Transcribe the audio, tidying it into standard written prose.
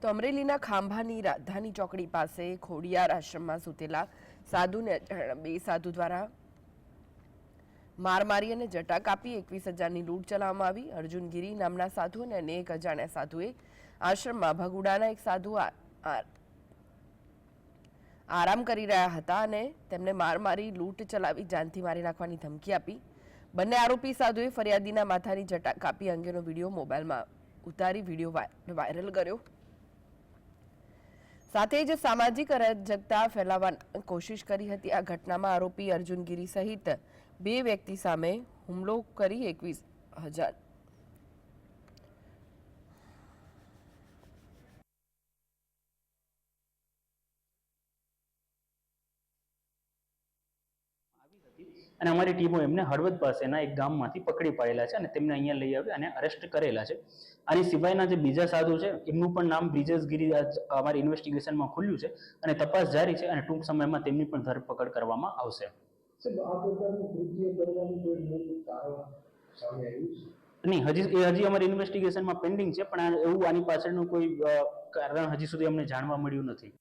તો અમરેલીના ખાંભાની રાજધાની ચોકડી પાસે ખોડિયાર આશ્રમમાં સૂતેલા સાધુને બે સાધુ દ્વારા માર મારી અને જટા કાપી 21,000ની લૂંટ ચલાવવામાં આવી। અર્જુન ગિરી નામના સાધુ અને એક અજાણ્યા સાધુએ આશ્રમમાં ભગુડાના એક સાધુ આરામ કરી રહ્યા હતા અને તેમને માર મારી લૂંટ ચલાવી જાનથી મારી નાખવાની ધમકી આપી। બંને આરોપી સાધુએ ફરિયાદીના માથાની જટા કાપી અંગેનો વિડીયો મોબાઈલમાં ઉતારી વિડીયો વાયરલ કર્યો। સાથે જ સામાજિક અરાજકતા ફેલાવવાની કોશિશ કરી હતી। આ ઘટનામાં આરોપી અર્જુન ગિરી સહિત બે વ્યક્તિ સામે હુમલો કરી 21,000 અને અમારી ટીમો એમને હળવદ પાસેના એક ગામમાંથી પકડી પાડેલા છે અને તેમને અહીંયા લઈ આવી અને અરેસ્ટ કરેલા છે। આની સિવાયના જે બીજા સાધુ છે એમનું પણ નામ બ્રિજેશ ગિરી અમારી ઇન્વેસ્ટિગેશનમાં ખુલ્યું છે અને તપાસ જારી છે અને ટૂંક સમયમાં તેમની પણ ધરપકડ કરવામાં આવશે। નહીં, હજી અમારી ઇન્વેસ્ટિગેશનમાં પેન્ડિંગ છે, પણ એવું આની પાછળનું કોઈ કારણ હજી સુધી અમને જાણવા મળ્યું નથી।